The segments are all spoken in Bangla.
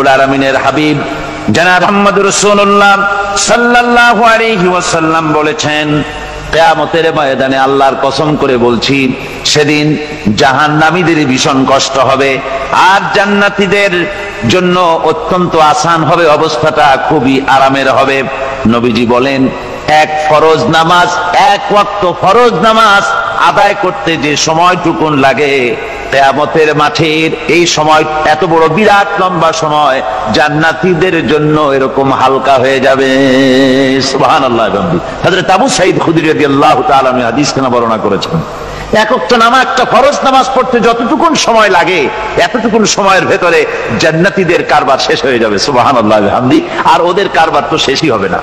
রব্বুল আলামিনের হাবিব জনাব মুহাম্মদ রাসূলুল্লাহ সাল্লাল্লাহু আলাইহি ওয়াসাল্লাম বলেছেন, কিয়ামতের ময়দানে আল্লাহর কসম করে বলছি, সেদিন জাহান্নামীদের ভীষণ কষ্ট হবে আর জান্নাতীদের জন্য অত্যন্ত আসান হবে, অবস্থাটা খুবই আরামের হবে। নবীজি বলেন, এক ফরজ নামাজ, এক ওয়াক্ত ফরজ নামাজ আদায় করতে যে সময়টুকুন লাগে, কিয়ামতের মাঠের এই সময়, এত বড় বিরাট লম্বা সময় জান্নাতীদের জন্য এরকম হালকা হয়ে যাবে। সুবহানাল্লাহ। হযরত আবু সাঈদ খুদরী রাদিয়াল্লাহু তাআলা আনহু হাদিস কেন বর্ণনা করেছেন, এক ওয়াক্ত নামাজ, একটা ফরজ নামাজ পড়তে যতটুকুন সময় লাগে, এতটুকুন সময়ের ভেতরে জান্নাতীদের কারবার শেষ হয়ে যাবে। সুবহানাল্লাহ বিহামদি। আর ওদের কারবার তো শেষই হবে না।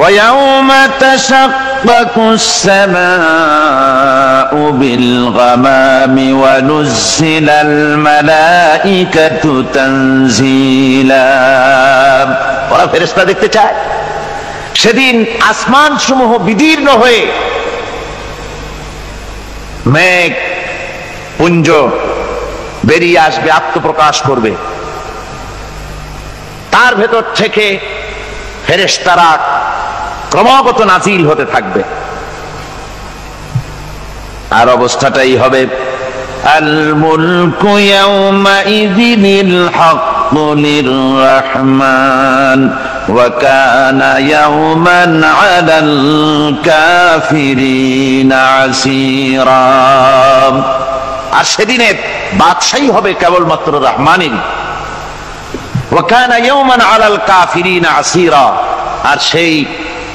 وَيَوْمَ تَشَقَّقُ السَّمَاءُ بِالْغَمَامِ وَنُزِّلَ الْمَلَائِكَةُ تَنزِيلًا। ওরা ফেরেশতা দেখতে চায়। সেদিন আসমান সমূহ বিদীর্ণ হয়ে মেঘ পুঞ্জ বেরিয়ে আসবে, আত্মপ্রকাশ করবে। তার ভেতর থেকে ফেরেশতারা ক্রমাগত নাজিল হতে থাকবে। আর অবস্থাটাই হবে, আল মুলকু ইয়াউমাইযিনিল হাক্কু লিররহমান ওয়া কানা ইয়াওমান আলাল কাফিরিনা আসীরা। আর সেদিনে বাদশাহী হবে কেবলমাত্র রহমানের। ওয়া কানা ইয়াওমান আলাল কাফিরিনা আসীরা। আর সেই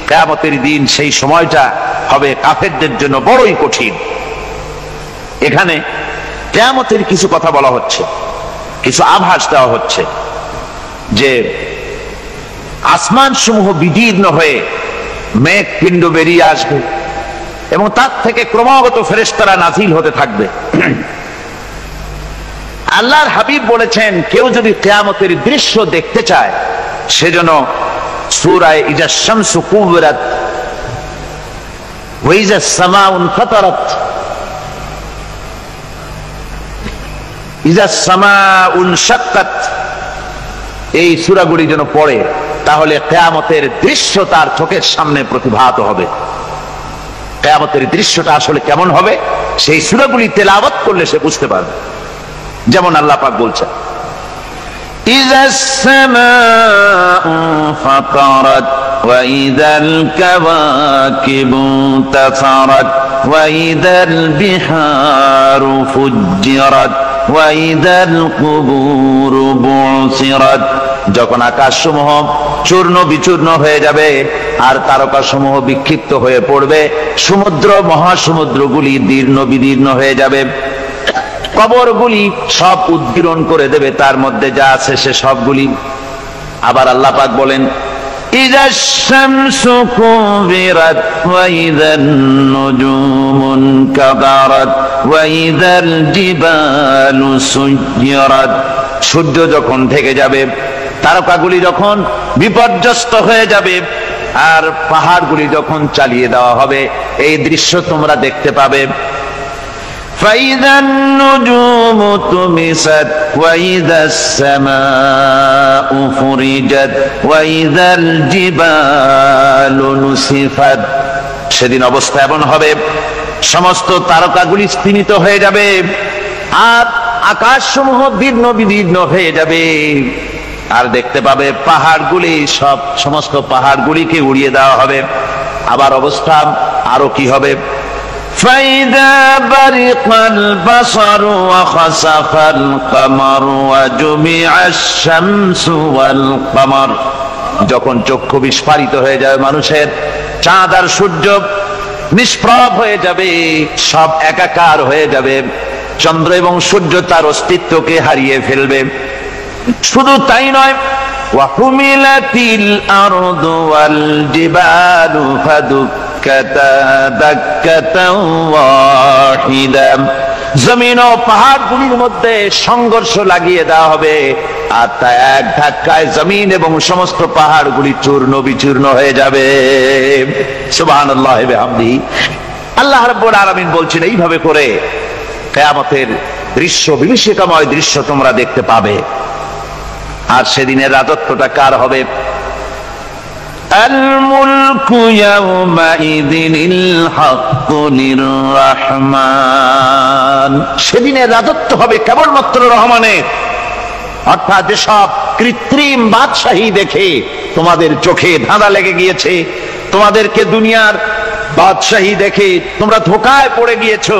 কিয়ামতের দিন, সেই সময়টা হবে কাফেরদের জন্য বড়ই কঠিন। এখানে কিয়ামতের কিছু কথা বলা হচ্ছে, কিছু আভাস দেওয়া হচ্ছে যে আসমান সমূহ বিদীর্ণ হয়ে মেঘ পিণ্ড বেরিয়ে আসবে এবং তার থেকে ক্রমাগত ফেরেশতারা নাজিল হতে থাকবে। আল্লাহর হাবিব বলেছেন, কেউ যদি কিয়ামতের দৃশ্য দেখতে চায়, সেজন্য সূরা ইজা শামসু কুবিরাত ওয়া ইজা সামাউ ফাতারাত, ইজা সামাউ শাক্কাত, এই সূরাগুলি যেন পড়ে, তাহলে কিয়ামতের দৃশ্য তার চোখের সামনে প্রতিভাত হবে। কিয়ামতের দৃশ্যটা আসলে কেমন হবে, সেই সূরাগুলি তেলাওয়াত করলে সে বুঝতে পারবে। যেমন আল্লাহ পাক বলছেন, إذا السماء فطرت وإذا الكواكب انتثرت وإذا البحار فجرت وإذا القبور بعثرت। যখন আকাশসমূহ চূর্ণ বিচূর্ণ হয়ে যাবে আর তারকাসমূহ বিক্ষিপ্ত হয়ে পড়বে, সমুদ্র মহাসমুদ্রগুলি দীর্ণ বিদীর্ণ হয়ে যাবে, কবরগুলি সব উদ্গীরণ করে দেবে, তার মধ্যে যা আছে সে সবগুলি। আবার আল্লাহ পাক বলেন, ইযা শামসু কুবিরাত ওয়া ইযান নুজুমুন কাদারাত ওয়া ইযাল জিবালু সুয়্যিরাত। সূর্য যখন ঢেকে যাবে, তারকাগুলি যখন বিপর্যস্ত হয়ে যাবে আর পাহাড়গুলি যখন চালিয়ে দেওয়া হবে, এই দৃশ্য তোমরা দেখতে পাবে। فإذا النجوم طمست وإذا السماء فرجت وإذا الجبال نسفت। সেদিন অবস্থা এমন হবে, সমস্ত তারকাগুলি স্তিমিত হয়ে যাবে আর আকাশসমূহ দীর্ণ বিদীর্ণ হয়ে যাবে। আর দেখতে পাবে পাহাড়গুলি, সমস্ত পাহাড়গুলিকে উড়িয়ে দেওয়া হবে। আবার অবস্থা আরো কি হবে, فإذا برق البصر وخسف القمر وجمع الشمس والقمر। যখন চক্ষু বিস্ফারিত হয়ে যাবে মানুষের, চাঁদ আর সূর্য নিষ্প্রভ হয়ে যাবে, সব একাকার হয়ে যাবে, চন্দ্র এবং সূর্য তার অস্তিত্বকে হারিয়ে ফেলবে। শুধু তাই নয়, وحملت الأرض والجبال فدكتا دكة واحدة। জমিন ও পাহাড়গুলির মধ্যে সংঘর্ষ লাগিয়ে দেওয়া হবে আর তা এক ধাক্কায় জমিন এবং সমস্ত পাহাড়গুলি চূর্ণ বিচূর্ণ হয়ে যাবে। সুবহানাল্লাহি ওয়া বিহামদিহি। আল্লাহ রাব্বুল আলামিন বলছেন, এইভাবে করে কিয়ামতের দৃশ্য, বিভীষিকাময় দৃশ্য তোমরা দেখতে পাবে। আর সেদিনের রাজত্বটা কার হবে? আল মুলকু ইয়াউমাইযিনিল হাক্কু লির-রাহমান। সেদিনের রাজত্ব হবে কেবলমাত্র রহমানের। অর্থাৎ যেসব কৃত্রিম বাদশাহী দেখে তোমাদের চোখে ধাঁধা লেগে গিয়েছে, তোমাদেরকে দুনিয়ার বাদশাহী দেখে তোমরা ধোঁকায় পড়ে গিয়েছো,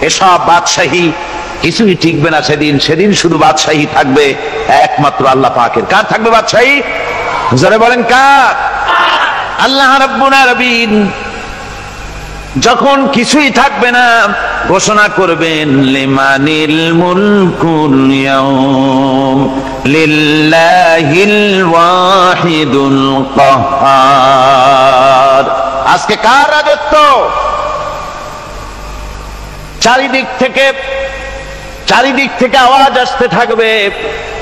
এসব বাদশাহী কিছুই টিকবে না সেদিন। সেদিন শুধু বাদশাহী থাকবে একমাত্র আল্লাহ পাকের। কার থাকবে বাদশাহী? যারা বলেন কার? আল্লাহ রাব্বুল আলামিন যখন কিছুই থাকবে না ঘোষণা করবেন লিমানিল মুলকুল ইয়াউম লিল্লাহিল ওয়াহিদুল কাহ্হার। আজকে কার রাজত্ব? চারিদিক থেকে আওয়াজ আসতে থাকবে,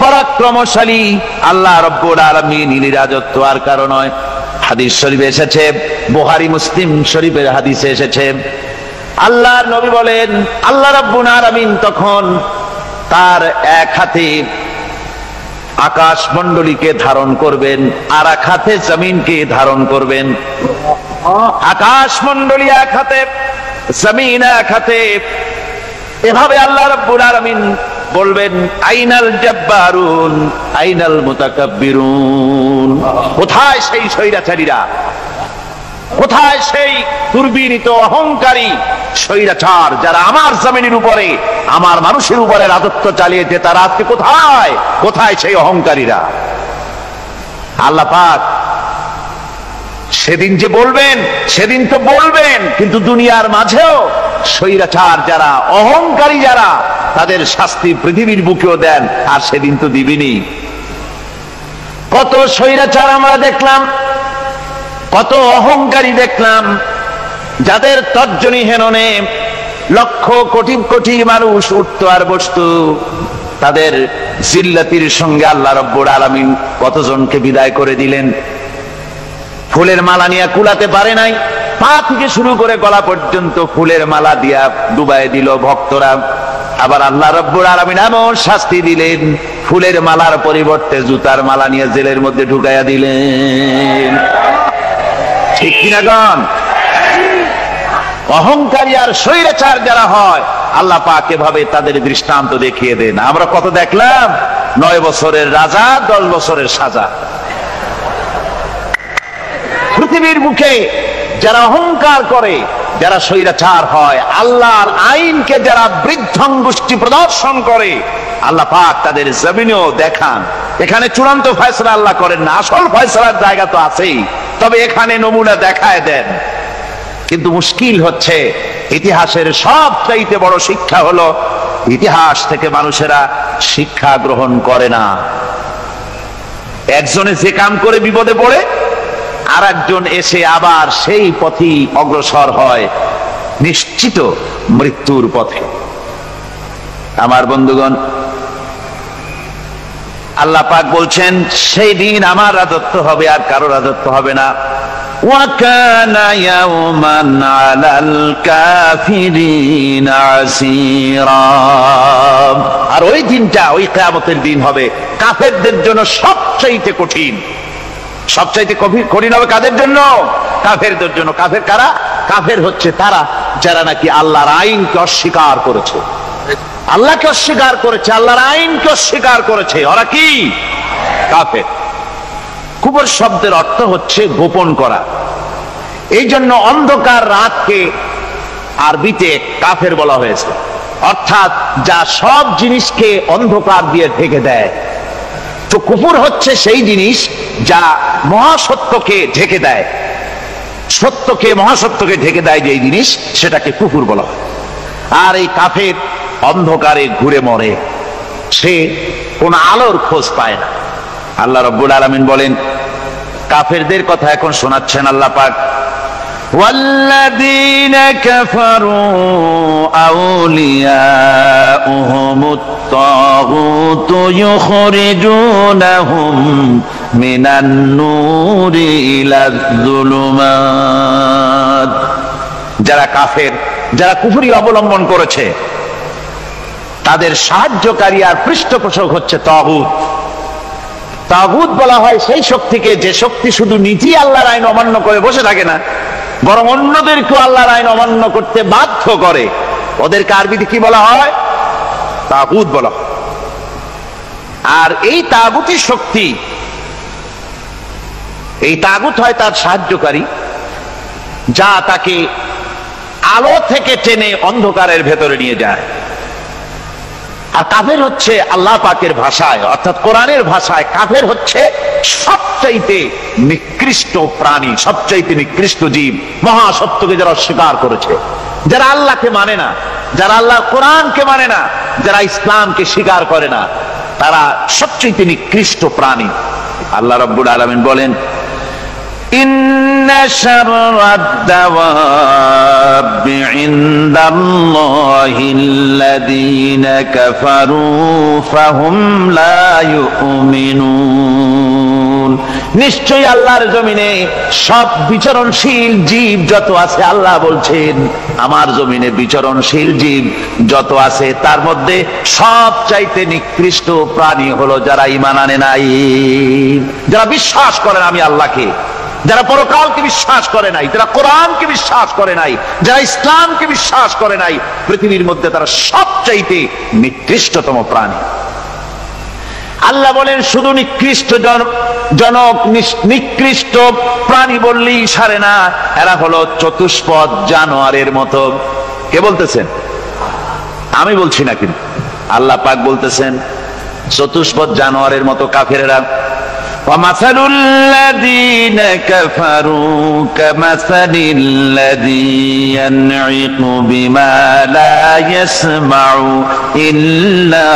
পরাক্রমশালী আল্লাহ রাব্বুল আলামিনের রাজত্ব আর কারো নয়। হাদিস শরীফে এসেছে, বুখারী মুসলিম শরীফের হাদিসে এসেছে, আল্লাহর নবী বলেন আল্লাহ রাব্বুল আলামিন তখন তার এক হাতে আকাশ মণ্ডলীকে ধারণ করবেন, আর এক হাতে জমিনকে ধারণ করবেন। আকাশ মণ্ডলী এক হাতে, জমিন এক হাতে। এভাবে আল্লাহ রাব্বুল আলামিন বলবেন আইনাল জাব্বারুন আইনাল মুতাকাব্বিরুন। কোথায় সেই স্বৈরাচারীরা? কোথায় সেই দুর্বিনীত অহংকারী স্বৈরাচার যারা আমার জমিনের উপরে, আমার মানুষের উপরে রাজত্ব চালিয়েছে? তারা আজকে কোথায়? কোথায় সেই অহংকারীরা? আল্লাহ পাক সেদিন যে বলবেন, সেদিন তো বলবেন, কিন্তু দুনিয়ার মাঝেও স্বৈরাচার যারা, অহংকারী যারা, তাদের শাস্তি পৃথিবীর বুকেও দেন, আর সেদিন তো দিবেনই। কত স্বৈরাচার আমরা দেখলাম, কত অহংকারী দেখলাম, যাদের তর্জনী হেননে লক্ষ কোটি কোটি মানুষ উঠতো আর বসতো। তাদের জিল্লাতির সঙ্গে আল্লাহ রাব্বুল আলামিন কতজনকে বিদায় করে দিলেন। ফুলের মালা নিয়ে কুলাতে পারে নাই, পা থেকে শুরু করে গলা পর্যন্ত ফুলের মালা দিয়া ডুবাই দিল ভক্তরা। আবার আল্লাহ রাব্বুল আলামিন এমন শাস্তি দিলেন, ফুলের মালার পরিবর্তে জুতার মালা নিয়ে জেলের মধ্যে ঢুকাইয়া দিলেন। ঠিক কিনা গণ? অহংকারী আর স্বৈরাচার যারা হয়, আল্লাহ পাক এভাবে তাদের দৃষ্টান্ত দেখিয়ে দেন। আমরা কত দেখলাম, 9 বছরের রাজা 10 বছরের সাজা। পৃথিবীর মুখে যারা অহংকার করে, যারা স্বৈরাচার হয়, আল্লাহর আইনকে যারা বৃদ্ধঙ্গুষ্টি প্রদর্শন করে, আল্লাহ পাক তাদের জমিনেও দেখান। এখানে চূড়ান্ত ফয়সালা আল্লাহ করেন না, আসল ফয়সালার জায়গা তো আছেই, তবে এখানে নমুনা দেখায় দেন। কিন্তু মুশকিল হচ্ছে, ইতিহাসের সবচাইতে বড় শিক্ষা হলো ইতিহাস থেকে মানুষেরা শিক্ষা গ্রহণ করে না। একজনে যে কাম করে বিপদে পড়ে, আর একজন এসে আবার সেই পথেই অগ্রসর হয়, নিশ্চিত মৃত্যুর পথে। আমার বন্ধুগণ, আল্লাহ পাক বলছেন সেই দিন আমার রাজত্ব হবে, আর কারো রাজত্ব হবে না। ওয়াকানা ইয়াওমান আলাল কাফিরিনা আসীরা। আর ওই দিনটা, ওই কিয়ামতের দিন হবে কাফেরদের জন্য সবচাইতে কঠিন। সবচাইতে কঠিন হবে কাদের জন্য? কাফেরদের জন্য। কাফের কারা? কাফের হচ্ছে তারা যারা নাকি আল্লাহর আইনকে অস্বীকার করেছে, আল্লাহকে অস্বীকার করেছে, আল্লাহর আইনকে অস্বীকার করেছে। ওরা কি? কাফের। কুফর শব্দের অর্থ হচ্ছে গোপন করা। এই জন্য অন্ধকার রাতকে আরবিতে কাফের বলা হয়েছে, অর্থাৎ যা সব জিনিসকে অন্ধকার দিয়ে ঢেকে দেয়। তো কুফর হচ্ছে সেই জিনিস যা মহাসত্যকে ঢেকে দেয়, সত্যকে, মহাসত্যকে ঢেকে দেয় যেই জিনিস, সেটাকে কুফর বলা হয়। আর এই কাফের অন্ধকারে ঘুরে মরে, সে কোন আলোর খোঁজ পায় না। আল্লাহ রাব্বুল আলামিন বলেন, কাফেরদের কথা এখন শোনাচ্ছেন আল্লাহ পাক, ওয়াল্লাযীনা কাফারু আউলিয়াউহুমুত তাগুতু ইউখরিজুনাহুম মিনান নূরি ইলাজ যুলুমাত। যারা কাফের, যারা কুফরি অবলম্বন করেছে, তাদের সাহায্যকারী আর পৃষ্ঠপোষক হচ্ছে তাগুত। তাগুত বলা হয় সেই শক্তিকে যে শক্তি শুধু নিজেই আল্লাহর আইন অমান্য করে বসে থাকে না, বরং অন্যদেরকেও আল্লাহর আইন অমান্য করতে বাধ্য করে। ওদেরকে আরবিতে কি বলা হয়? তাগুত বলা হয়। আর এই তাগুতি শক্তি, এই তাগুত হয় তার সাহায্যকারী, যা তাকে আলো থেকে টেনে অন্ধকারের ভেতরে নিয়ে যায়। আর কাফের হচ্ছে আল্লাহ পাকের ভাষায় অর্থাৎ কোরআনের ভাষায় কাফের হচ্ছে সবচাইতে নিকৃষ্ট প্রাণী, সবচাইতে নিকৃষ্ট জীব। মহাসত্যকে যারা অস্বীকার করেছে, যারা আল্লাহকে মানে না, যারা আল্লাহর কোরআনকে মানে না, যারা ইসলামকে স্বীকার করে না, তারা সবচাইতে নিকৃষ্ট প্রাণী। আল্লাহ রাব্বুল আলামিন বলেন, ইন্না শাররাদ দাওয়াবি ইনদাল্লাহিল্লাযীনা কাফারু ফাহুম লা ইউমিনুন। নিশ্চয়ই আল্লাহর জমিনে সব বিচরণশীল জীব যত আছে, আল্লাহ বলছেন আমার জমিনে বিচরণশীল জীব যত আছে তার মধ্যে সবচাইতে নিকৃষ্ট প্রাণী হলো যারা ঈমান আনে নাই, যারা বিশ্বাস করে না আমি আল্লাহকে, যারা পরকালকে বিশ্বাস করে নাই, যারা কোরআনকে বিশ্বাস করে নাই, যারা ইসলামকে বিশ্বাস করে নাই, পৃথিবীর মধ্যে তারা সবচাইতে নিকৃষ্টতম প্রাণী। আল্লাহ বলেন শুধু নিকৃষ্ট জনক নিকৃষ্ট প্রাণী বললেই সারে না, এরা হলো চতুষ্পদ জানোয়ারের মতো। কে বলতেছেন? আমি বলছি না, কিন্তু আল্লাহ পাক বলতেছেন চতুষ্পদ জানোয়ারের মতো কাফেরেরা। وَمَثَلُ الَّذِينَ كَفَرُوا كَمَثَلِ الَّذِي يَنْعِقُ بِمَا لَا يَسْمَعُ إِلَّا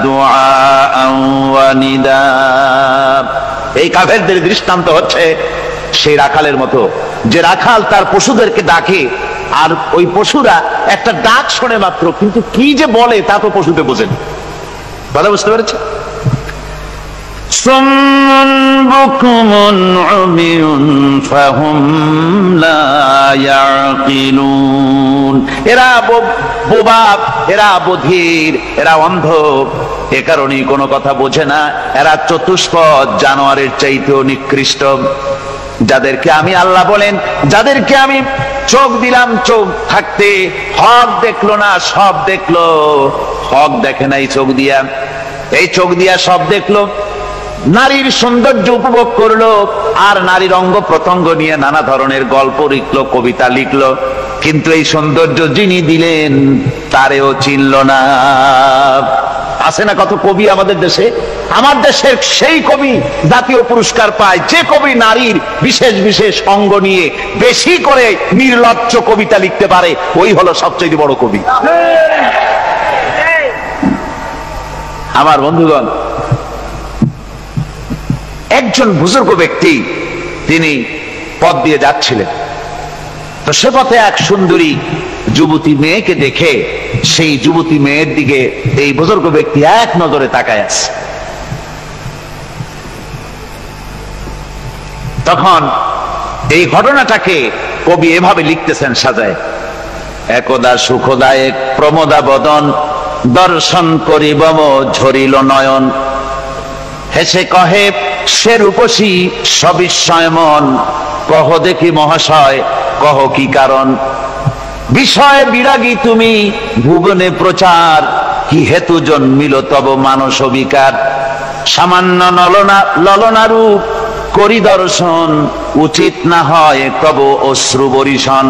دُعَاءً وَنِدَاءً। এই কাফেরদের দৃষ্টান্ত হচ্ছে সেই রাখালের মতো, যে রাখাল তার পশুদেরকে ডাকে আর ওই পশুরা একটা ডাক শোনে মাত্র, কিন্তু কি যে বলে তা তো পশুতে বোঝেন। কথা বুঝতে পেরেছে? সুম্মুন বুকুমুন উমিয়ুন ফাহুম লা ইয়াকিলুন। এরা বোবা, এরা বধির, এরা অন্ধ, এ কারণেই কোনো কথা বোঝে না। এরা চতুষ্পদ জানোয়ারের চাইতেও নিকৃষ্ট। যাদেরকে আমি আল্লাহ বলেন, যাদেরকে আমি চোখ দিলাম, চোখ থাকতে হক দেখলো না, সব দেখলো। হক দেখে নাই চোখ দিয়া, এই চোখ দিয়া সব দেখলো। নারীর সৌন্দর্য উপভোগ করলো আর নারীর অঙ্গ প্রত্যঙ্গ নিয়ে নানা ধরনের গল্প লিখলো, কবিতা লিখলো, কিন্তু এই সৌন্দর্য যিনি দিলেন তারেও চিনল না। আছে না কত কবি আমাদের দেশে? আমার দেশের সেই কবি জাতীয় পুরস্কার পায় যে কবি নারীর বিশেষ বিশেষ অঙ্গ নিয়ে বেশি করে নির্লজ্জ কবিতা লিখতে পারে, ওই হলো সবচেয়ে বড় কবি। আমার বন্ধুগণ, একজন বুজুর্গ ব্যক্তি তিনি পথ দিয়ে যাচ্ছিলেন, তো সে পথে এক সুন্দরী যুবতী মেয়েকে দেখে সেই যুবতী মেয়ের দিকে এই বুজুর্গ ব্যক্তি এক নজরে তাকায় আছে। তখন এই ঘটনাটাকে কবি এভাবে লিখতেছেন সাজায়, একদা সুখদায়ক প্রমোদা বদন দর্শন করিবম ঝরিল নয়ন, হেসে কহে সে রূপসী সবিস্ময় মন, কহ দেখি মহাশয় কহ কি কারণ, বিষয় বিরাগী তুমি ভুবনে প্রচার, কি হেতু জন্মিল তব মানস বিকার, সামান্য ললনা রূপ করি দর্শন, উচিত না হয় তব অশ্রু বরিশন।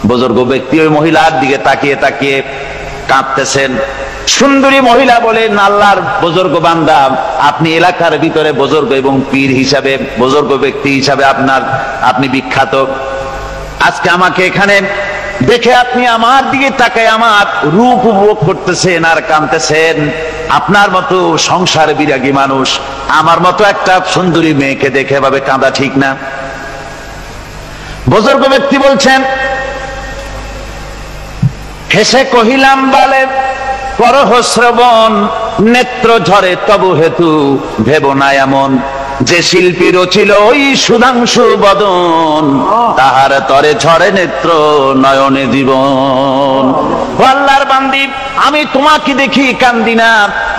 বুজুর্গ ব্যক্তি ওই মহিলার দিকে তাকিয়ে তাকিয়ে কাঁদতেছেন। সুন্দরী মহিলা বলেন, আল্লাহর বুজুর্গ বান্দা, আপনি এলাকার ভিতরে বুজুর্গ এবং পীর হিসাবে, বুজুর্গ ব্যক্তি হিসাবে আপনি বিখ্যাত। আজকে আমাকে এখানে দেখে আপনি আমার দিকে তাকায় আমার রূপ উপভোগ করতেছেন আর কাঁদতেছেন। আপনার মতো সংসার বিরাগী মানুষ আমার মতো একটা সুন্দরী মেয়েকে দেখে ভাবে কাঁদা ঠিক না। বুজুর্গ ব্যক্তি বলছেন, হেসে কহিলাম বলে করহ শ্রবণ, নেত্র ঝরে তবু হেতু ভেব না এমন, যে শিল্পী রচিল ওই সুধাংশু বদন, তাহার তরে ঝরে নেত্র নয়নে জীবন। আল্লাহর বান্দি, আমি তোমাকে দেখি কান্দি না,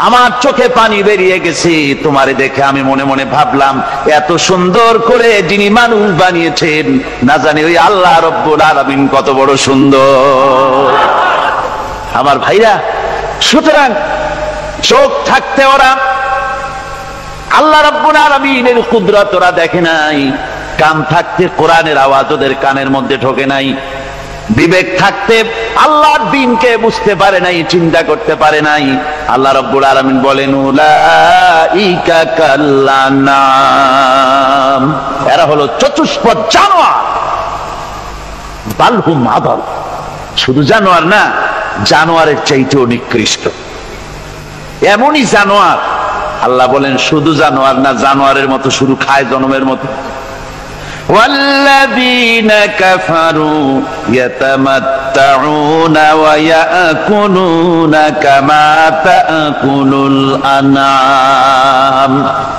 আমার চোখে পানি বেরিয়ে গেছে। তোমারে দেখে আমি মনে মনে ভাবলাম, এত সুন্দর করে যিনি মানুষ বানিয়েছেন, না জানি ওই আল্লাহ রব্বুল আলামিন কত বড় সুন্দর। আমার ভাইরা, সুতরাং চোখ থাকতে ওরা আল্লাহ রাব্বুল আলামিনের কুদরত ওরা দেখে নাই, কান থাকতে কোরআনের আওয়াজ ওদের কানের মধ্যে ঢোকে নাই, বিবেক থাকতে আল্লাহর দ্বীনকে বুঝতে পারে নাই, চিন্তা করতে পারে নাই। আল্লাহ রাব্বুল আলামিন বলেন, উলাইকা কাল্লানাম, এরা হলো চতুষ্পদ জানোয়ার, বালহুম আদাল, শুধু জানোয়ার না, জানোয়ারের চাইতেও নিকৃষ্ট। এমনই জানোয়ার, আল্লাহ বলেন শুধু জানোয়ার না, জানোয়ারের মতো শুধু খায় জনমের মতো। والذين كفروا يتمتعون ويأكلون كما تأكل الأنعام।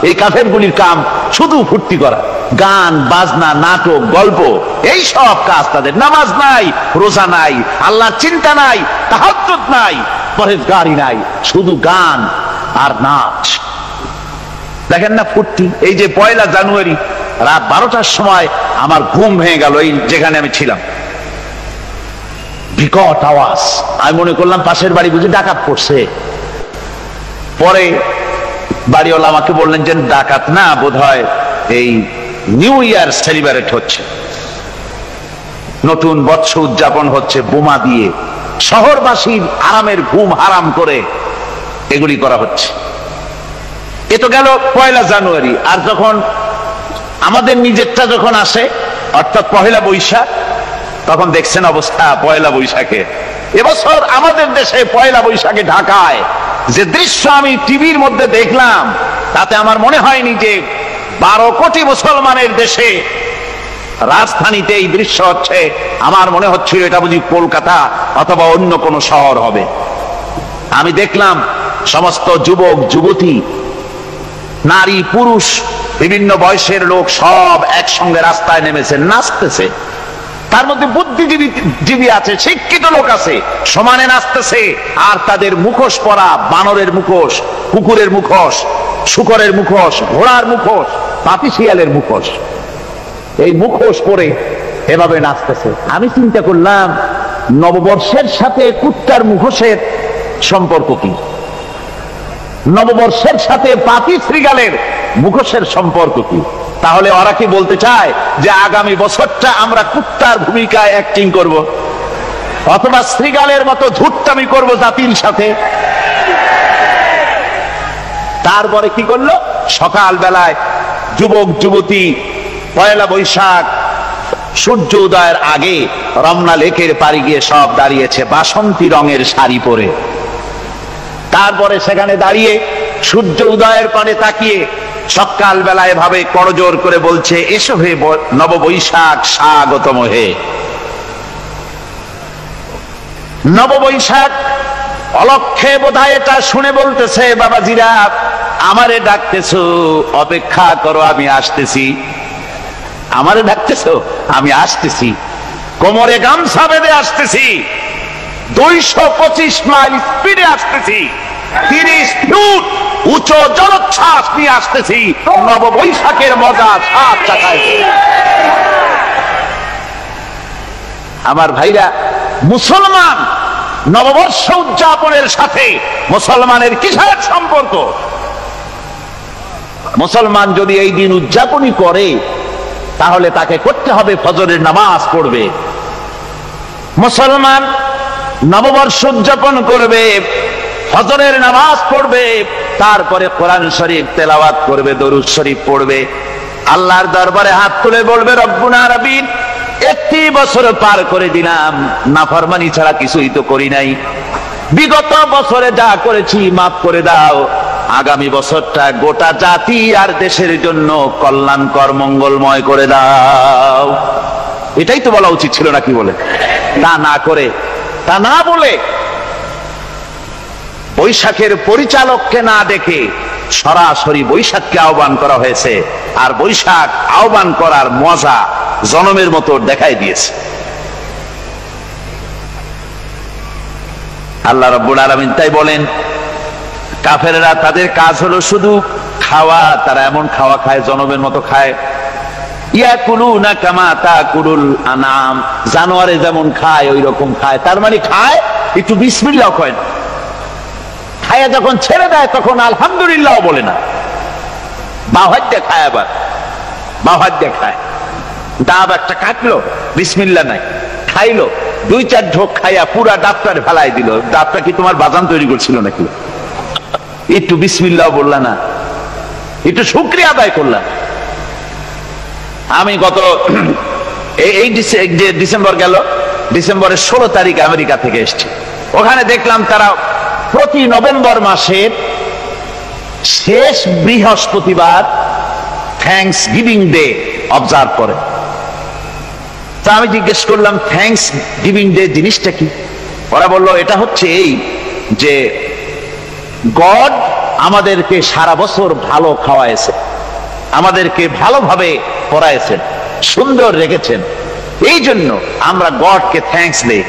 এই কাফেরগুলির কাম শুধু ফুর্তি করা, গান বাজনা, নাটক, গল্প, এই সব কাজ তাদের। নামাজ নাই, রোজা নাই, আল্লাহর চিন্তা নাই, তাহাজ্জুদ নাই, পরহেজগারি নাই, শুধু গান আর নাচ। দেখেন না ফুর্তি। এই যে 1 জানুয়ারি রাত 12টার সময় আমার ঘুম ভেঙে গেল, এই যেখানে আমি ছিলাম, বিকট আওয়াজ। আমি মনে করলাম পাশের বাড়ি বুঝি ডাকাত পড়ছে। পরে বাড়িওয়ালা আমাকে বললেন যে ডাকাত না, বোধহয় এই নিউ ইয়ার সেলিব্রেট হচ্ছে, নতুন বৎসর উদযাপন হচ্ছে, বোমা দিয়ে শহরবাসীর আরামের ঘুম হারাম করে এগুলি করা হচ্ছে। এ তো গেল 1 জানুয়ারি। আর যখন আমাদের নিজেরটা যখন আসে, অর্থাৎ 1 বৈশাখ, তখন দেখছেন অবস্থা 1 বৈশাখে। এবছর আমাদের দেশে 1 বৈশাখে ঢাকায় যে দৃশ্য আমি টিভির মধ্যে দেখলাম, তাতে আমার মনে হয়নি যে 12 কোটি মুসলমানের দেশে রাজধানীতে এই দৃশ্য হচ্ছে। আমার মনে হচ্ছিল এটা বুঝি কলকাতা অথবা অন্য কোন শহর হবে। আমি দেখলাম সমস্ত যুবক যুবতী, নারী পুরুষ, বিভিন্ন বয়সের লোক সব একসঙ্গে রাস্তায় নেমেছে, নাচতেছে। তার মধ্যে বুদ্ধিজীবী আছে, শিক্ষিত লোক আছে, সমানে নাচতেছে। আর তাদের মুখোশ পরা, বানরের মুখোশ, কুকুরের মুখোশ, শূকরের মুখোশ, ঘোড়ার মুখোশ, পাতিশিয়ালের মুখোশ, এই মুখোশ পরে এভাবে নাচতেছে। আমি চিন্তা করলাম, নববর্ষের সাথে কুত্তার মুখোশের সম্পর্ক কি? নববর্ষের সাথে পাতি শ্রীগালের মুখোশের সম্পর্ক কি? তাহলে ওরা কি বলতে চায় যে আগামী বছরটা আমরা কুত্তার ভূমিকায় অ্যাক্টিং করব, অথবা শ্রীগালের মতো ধূর্তামি করব জাতির সাথে? তারপরে কি করলো? সকাল বেলায় যুবক যুবতী 1 বৈশাখ সূর্য উদয়ের আগে রমনা লেকের পাড়ে গিয়ে সব দাঁড়িয়েছে বাসন্তী রঙের শাড়ি পরে। তারপরে সেখানে দাঁড়িয়ে সূর্য উদয়ের পানে তাকিয়ে সকাল বেলায় ভাবে করজোর করে বলছে, এসো হে নববৈশাখ স্বাগতম হে। নববৈশাখ অলক্ষে বোধহয় এটা শুনে বলতেছে, বাবাজিরা আমারে ডাকতেছো, অপেক্ষা করো, আমি আসতেছি। আমারে ডাকতেছো, আমি আসতেছি, কোমরে গামছা বেঁধে আসতেছি, 225 মাইল স্পিডে আসতেছি, 30 ফুট উচ্চ জলোচ্ছ্বাস নিয়ে আসতেছি, নববৈশাখের মজা সাত চাকায়। আমার ভাইরা, মুসলমান নববর্ষ উদযাপনের সাথে মুসলমানের কিসের সম্পর্ক? মুসলমান যদি এই দিন উদযাপনই করে, তাহলে তাকে করতে হবে ফজরের নামাজ পড়বে। মুসলমান নববর্ষ উদযাপন করবে, ফজরের নামাজ পড়বে, তারপরে কোরআন শরীফ তেলাওয়াত করবে, দরুদ শরীফ পড়বে, আল্লাহর দরবারে হাত তুলে বলবে, রব্বুনা রাব্বিন, 1 বছর পার করে দিলাম, নাফরমানি ছাড়া কিছুই তো করি নাই, বিগত বছরে যা করেছি মাফ করে দাও, আগামী বছরটা গোটা জাতি আর দেশের জন্য কল্যাণকর মঙ্গলময় করে দাও। এটাই তো বলা উচিত ছিল, না কি বলে? তা না করে, তা না বলে, বৈশাখের পরিচালককে না দেখে সরাসরি বৈশাখকে আহ্বান করা হয়েছে, আর বৈশাখ আহ্বান করার মজা জনমের মতো দেখাই দিয়েছে। আল্লাহ রাব্বুল আলামিন তাই বলেন, কাফেররা তাদের কাজ হলো শুধু খাওয়া, তারা এমন খাওয়া খায় জনমের মতো খায়। ইয়াকুলুনা কামা তাকুলুল আনাম, জানোয়ারে যেমন খায় ওই রকম খায়। তার মানে খায়, একটু বিসমিল্লাহ কয় না, খায়া যখন ছেড়ে দেয় তখন আলহামদুলিল্লাহ বলে না, বাহাত দিয়ে খায়, আবার বাহাত দিয়ে খায়। ডাব একটা কাটলো, বিসমিল্লাহ নাই, খাইলো, 2-4 ঢোক খাইয়া পুরা ডাবটারে ফেলাই দিল। ডাবটা কি তোমার বাজান তৈরি করছিল নাকি? একটু বিসমিল্লাহ বললা না, একটু শুকরিয়া আদায় করলাম। আমি গত এই ডিসেম্বর গেল, ডিসেম্বরের 16 তারিখ আমেরিকা থেকে এসছি। ওখানে দেখলাম তারা প্রতি নভেম্বর মাসের শেষ বৃহস্পতিবার থ্যাঙ্কস গিভিং ডে অবজার্ভ করে। তা আমি জিজ্ঞেস করলাম, থ্যাঙ্কস গিভিং ডে জিনিসটা কি? ওরা বললো, এটা হচ্ছে এই যে গড আমাদেরকে সারা বছর ভালো খাওয়াইছে, আমাদেরকে ভালোভাবে পড়াইছেন, সুন্দর রেখেছেন, এই জন্য আমরা গডকে থ্যাঙ্কস দেই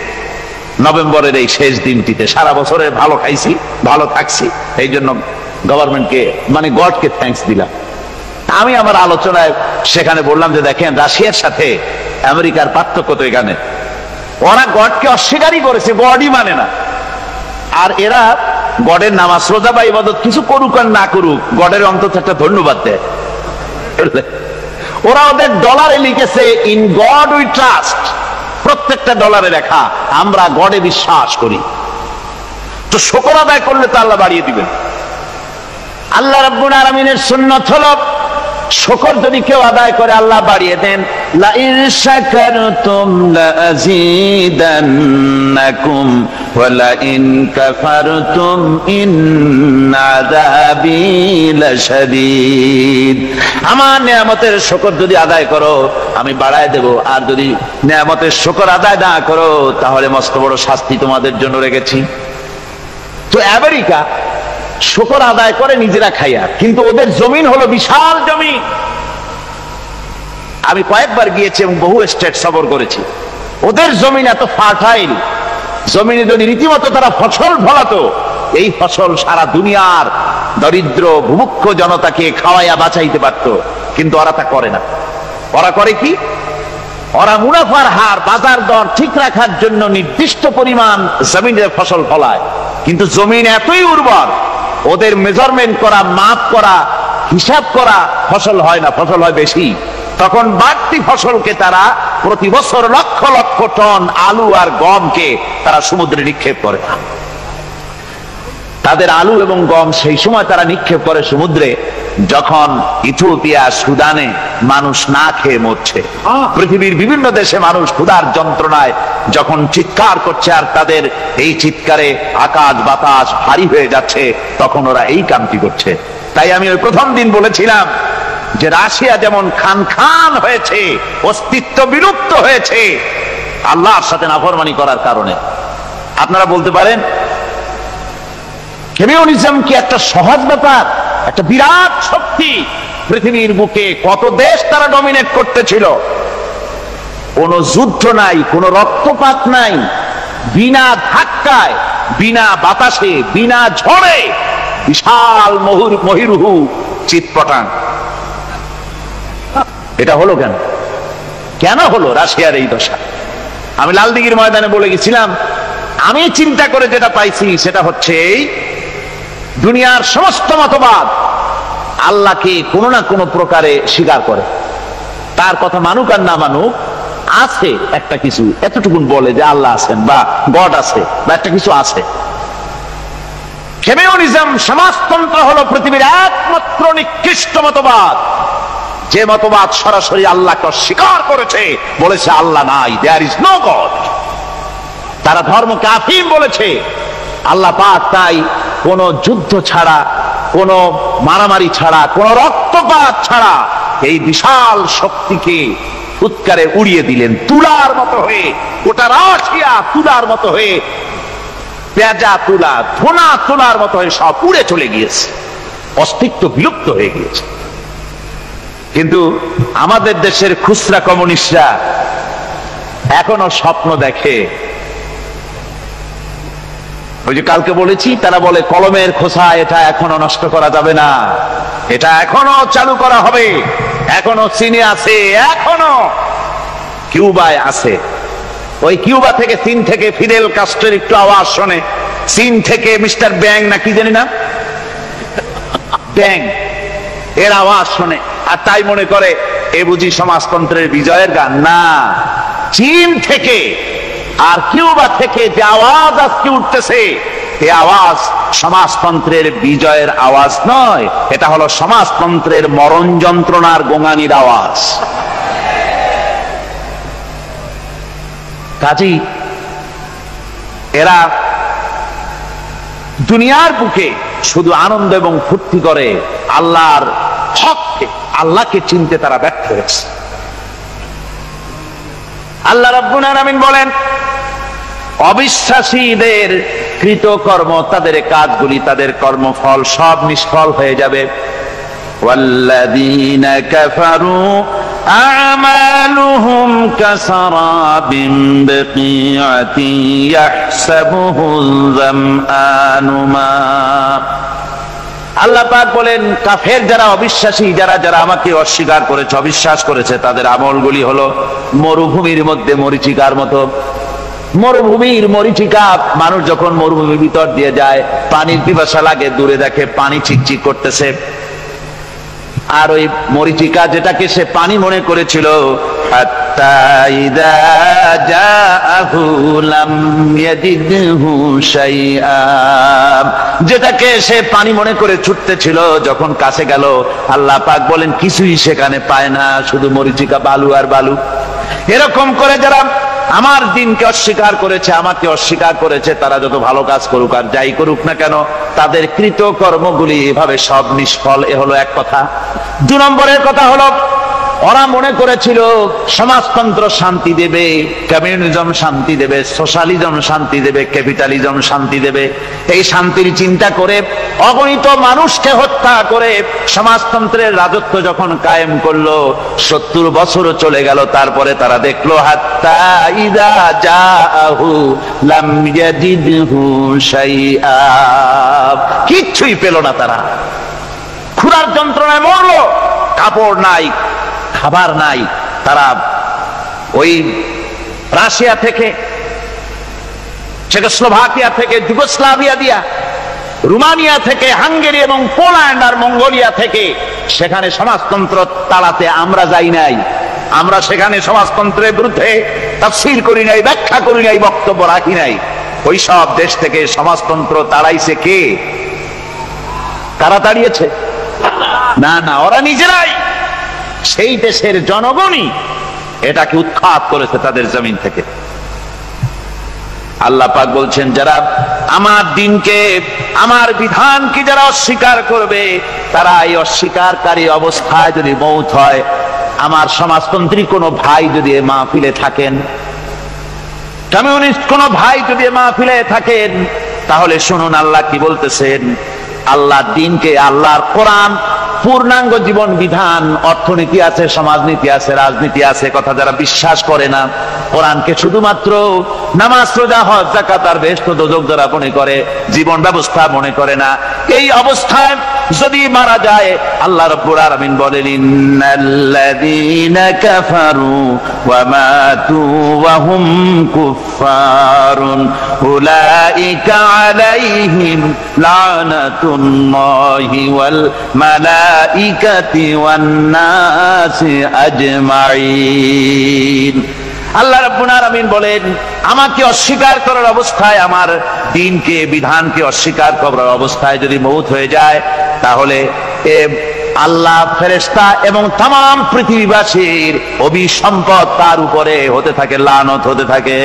নভেম্বরের এই শেষ দিনটিতে। সারা বছরে ভালো খাইছি, ভালো থাকছি, এই জন্য গভর্নমেন্টকে মানে গডকে থ্যাঙ্কস দিলাম। আমি আমার আলোচনায় সেখানে বললাম যে দেখেন, রাশিয়ার সাথে আমেরিকার পার্থক্য তো এখানে, ওরা গডকে অস্বীকারই করেছে, গডই মানে না। আর এরা গডের নামাজ রোজা বা ইবাদত কিছু করুক আর না করুক, গডের অন্তত একটা ধন্যবাদ দেয়। ওরা ওদের ডলারে লিখেছে, ইন গড উই ট্রাস্ট, প্রত্যেকটা ডলারে লেখা আমরা গডে বিশ্বাস করি। তো শুকর আদায় করলে তো আল্লাহ বাড়িয়ে দিবেন। আল্লাহ রাব্বুল আলামিনের সুন্নাত হলো, শুকর যদি কেউ আদায় করে আল্লাহ বাড়িয়ে দেন। লা ইন শাকারতুম লাযীদান্নাকুম ওয়া লা ইন কাফারতুম ইন্না আযাবী লাশাদীদ। আমার নিয়ামতের শুকর যদি আদায় করো আমি বাড়ায় দেব, আর যদি নিয়ামতের শুকর আদায় না করো তাহলে মস্ত বড় শাস্তি তোমাদের জন্য রেখেছি। তো আমেরিকা শুকর আদায় করে নিজেরা খাইয়া, কিন্তু ওদের জমিন হলো বিশাল জমিন। আমি কয়েকবার গিয়েছি এবং বহু স্টেট সফর করেছি। ওদের জমিন এত ফার্টাইল, জমিনে যদি রীতিমতো তারা ফসল ফলাতো, এই ফসল সারা দুনিয়ার দরিদ্র ভূমুক্ষ জনতাকে খাওয়াইয়া বাঁচাইতে পারত। কিন্তু ওরা তা করে না। ওরা করে কি? ওরা মুনাফার হার, বাজার দর ঠিক রাখার জন্য নির্দিষ্ট পরিমাণ জমিনের ফসল ফলায়, কিন্তু জমিন এতই উর্বর, ওদের মেজারমেন্ট করা, মাপ করা, হিসাব করা ফসল হয় না, ফসল হয় বেশি। তখন বাড়তি ফসলকে তারা প্রতি বছর লক্ষ লক্ষ টন আলু আর গমকে তারা সমুদ্রে নিক্ষেপ করে। তাদের আলু এবং গম সেই সময় তারা নিক্ষেপ করে সমুদ্রে যখন ইথিওপিয়া, সুদানে মানুষ না খেয়ে মরছে। পৃথিবীর বিভিন্ন দেশে মানুষ ক্ষুধার যন্ত্রণায় যখন চিৎকার করছে, আর তাদের এই চিৎকারে আকাশ বাতাস ভারী হয়ে যাচ্ছে, তখন ওরা এই কামটি করছে। তাই আমি ওই প্রথম দিন বলেছিলাম যে রাশিয়া যেমন খান খান হয়েছে, অস্তিত্ব বিলুপ্ত হয়েছে আল্লাহর সাথে নাফরমানি করার কারণে। আপনারা বলতে পারেন কমিউনিজম কি একটা সহজ ব্যাপার? একটা বিরাট শক্তি, পৃথিবীর বুকে কত দেশ তারা ডমিনেট করতেছিল। কোন যুদ্ধ নাই, কোন রক্তপাত নাই, বিনা ধাক্কায়, বিনা বাতাসে, বিনা ঝড়ে বিশাল মহিরুহু চিৎপটাং। এটা হলো কেন? কেন হলো রাশিয়ার এই দশা? আমি লালদিঘির ময়দানে বলে গেছিলাম, আমি চিন্তা করে যেটা পাইছি সেটা হচ্ছে এই, দুনিয়ার সমস্ত মতবাদ আল্লাহকে কোনো না কোনো প্রকারে স্বীকার করে। তার কথা মানুক আর না মানুক, আছে একটা কিছু, এতটুকুন বলে যে আল্লাহ আছেন বা গড আছে বা একটা কিছু আছে। কমিউনিজম, সমাজতন্ত্র হলো পৃথিবীর একমাত্র নিকৃষ্ট মতবাদ, যে মতবাদ সরাসরি আল্লাহকে অস্বীকার করেছে, বলেছে আল্লাহ নাই, দেয়ার ইজ নো গড। তারা ধর্মকে আফিম বলেছে। আল্লাহ পাক তাই কোন যুদ্ধ ছাড়া, কোন মারামারি ছাড়া, কোন রক্তপাত ছাড়া এই বিশাল শক্তিকে উৎকারে উড়িয়ে দিলেন, তুলার মতো হয়ে। গোটা রাশিয়া তুলার মতো হয়ে, পেঁজা তুলা, ধোনা তুলার মতো হয়ে সব উড়ে চলে গিয়েছে। অস্তিত্ব বিলুপ্ত হয়ে গিয়েছে। কিন্তু আমাদের দেশের খুচরা কমিউনিস্টরা এখনো স্বপ্ন দেখে। ওই যে কালকে বলেছি, তারা বলে কলমের খোসা এটা এখনো নষ্ট করা যাবে না, এটা এখনো চালু করা হবে। এখনো চীনে আছে, এখনো কিউবায় আছে। ওই কিউবা থেকে, চীন থেকে ফিদেল কাস্ট্রোর একটু আওয়াজ শোনে, চীন থেকে মিস্টার ব্যাং না কি জানি না, ব্যাং এর আওয়াজ শোনে, আর তাই মনে করে এ বুঝি সমাজতন্ত্রের বিজয়ের গান। না, চীন থেকে আর কিউবা থেকে যে আওয়াজ আজকে উঠতেছে, এই আওয়াজ সমাজতন্ত্রের বিজয়ের আওয়াজ নয়, এটা হলো সমাজতন্ত্রের মরণ যন্ত্রণার গোঙানির আওয়াজ। কাজী এরা দুনিয়ার বুকে শুধু আনন্দ এবং ফুর্তি করে, আল্লাহর হককে, আল্লাহকে চিনতে তারা ব্যর্থ হয়েছে। আল্লাহ রাব্বুল আলামিন বলেন, অবিশ্বাসীদের কৃতকর্ম, তাদের কাজগুলি, তাদের কর্মফল সব নিষ্ফল হয়ে যাবে। ওয়াল্লাযীনা কাফারু আ'মালুহুম কাসারাবিন বিকিআতিন ইয়াহসাবুহুল যামআনু মা। আল্লাহ পাক বলেন, কাফের যারা, অবিশ্বাসী যারা, যারা আমাকে অস্বীকার করেছে, অবিশ্বাস করেছে, তাদের আমলগুলি হলো মরুভূমির মধ্যে মরীচিকার মতো। মরুভূমির মরীচিকা, মানুষ যখন মরুভূমির ভিতর দিয়ে যায়, পানির পিপাসা লাগে, দূরে দেখে পানি চিকচিক করতেছে, আর ওই মরীচিকা যেটাকে সে পানি মনে করেছিল, হাত্তা ইযা জাআহু লাম ইয়াজিদহু শাইআ, যেটাকে সে পানি মনে করে ছুটতেছিল, যখন কাছে গেল, আল্লাহ পাক বলেন কিছুই সেখানে পায় না, শুধু মরীচিকা, বালু আর বালু। এরকম করে যারা আমার দিনকে অস্বীকার করেছে, আমাকে অস্বীকার করেছে, তারা যত ভালো কাজ করুক আর যাই করুক না কেন, তাদের কৃত কর্মগুলি এভাবে সব নিষ্ফল। এ হলো এক কথা। 2 নম্বরের কথা হলো, ওরা মনে করেছিল সমাজতন্ত্র শান্তি দেবে, কমিউনিজম শান্তি দেবে, সোশ্যালিজম শান্তি দেবে, ক্যাপিটালিজম শান্তি দেবে। এই শান্তির চিন্তা করে অগণিত মানুষকে হত্যা করে সমাজতন্ত্রের রাজত্ব যখন কায়েম করলো, 70 বছরও চলে গেল, তারপরে তারা দেখলো হাত্তা ইযা জাআহু লাম ইয়াজিদহু শাইআ, কিচ্ছুই পেল না। তারা ক্ষুধার যন্ত্রণায় মরলো, কাপড় নাই, খাবার নাই। তারা ওই রাশিয়া থেকে, চেকোস্লোভাকিয়া থেকে, যুগোস্লাভিয়া দিয়া, রোমানিয়া থেকে, হাঙ্গেরি এবং পোল্যান্ড আর মঙ্গোলিয়া থেকে, সেখানে সমাজতন্ত্র তাড়াতে আমরা যাই নাই। আমরা সেখানে সমাজতন্ত্রের বিরুদ্ধে তাফসীর করি নাই, ব্যাখ্যা করি নাই, বক্তব্য রাখি নাই। ওই সব দেশ থেকে সমাজতন্ত্র তাড়াইছে কে? কারা তাড়িয়েছে? না না, ওরা নিজেরাই, সেই দেশের জনগণই এটাকে উৎখাত করেছে তাদের জমিন থেকে। আল্লাহ পাক বলছেন, যারা আমার দিনকে, আমার বিধানকে যারা অস্বীকার করবে, তারা এই অস্বীকারী অবস্থায় যদি মৌত হয়, আমার সমাজতন্ত্রী কোনো ভাই যদি এ মাহফিলে থাকেন, কমিউনিস্ট কোনো ভাই যদি এ মাহফিলে থাকেন, তাহলে শুনুন আল্লাহ কি বলতেছেন। আল্লাহর দিনকে, আল্লাহর কোরআন, পূর্ণাঙ্গ জীবন বিধান, অর্থনীতি আছে, সমাজনীতি আছে, রাজনীতি আছে, কথা যারা বিশ্বাস করে না, কোরআনকে শুধুমাত্র নামাজ, রোজা, হজ, যাকাত আর বেহেশত দোজখ যারা মনে করে, জীবন ব্যবস্থা মনে করে না, এই অবস্থায় যদি মারা যায়, আল্লাহ রাব্বুল আলামিন বলেন, ইন্নাল্লাযীনা কাফারু ওয়া মাতু ওয়া হুম কুফফারুন উলাইকা আলাইহিম লানাতুল্লাহি ওয়াল মালাইকাতি ওয়ান নাসি আজমাইন। আল্লাহ রাব্বুল আলামিন বলেন, আমাকে অস্বীকার করার অবস্থায়, আমার দ্বীনকে, বিধানকে অস্বীকার করার অবস্থায় যদি মৌত হয়ে যায়, তাহলে আল্লাহ, ফেরেশতা এবং तमाम পৃথিবীবাসীর অভিসম্পদ তার উপরে হতে থাকে, লানত হতে থাকে।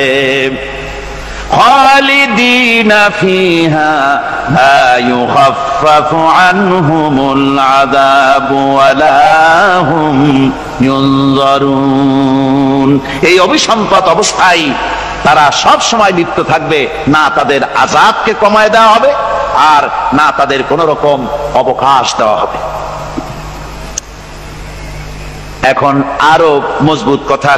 খালিদিনা ফিহা লা ইউখাফফাফু আনহুমুল আযাবু ওয়া লা হুম ইউনজারুন। এই অভিসম্পদ অবস্থায় তারা সব সময় লিপ্ত থাকবে, না তাদের আযাবকে কমায় দেওয়া হবে, আর না তাদের কোন রকম অবকাশ দেওয়া হবে। এখন আরো মজবুত কথা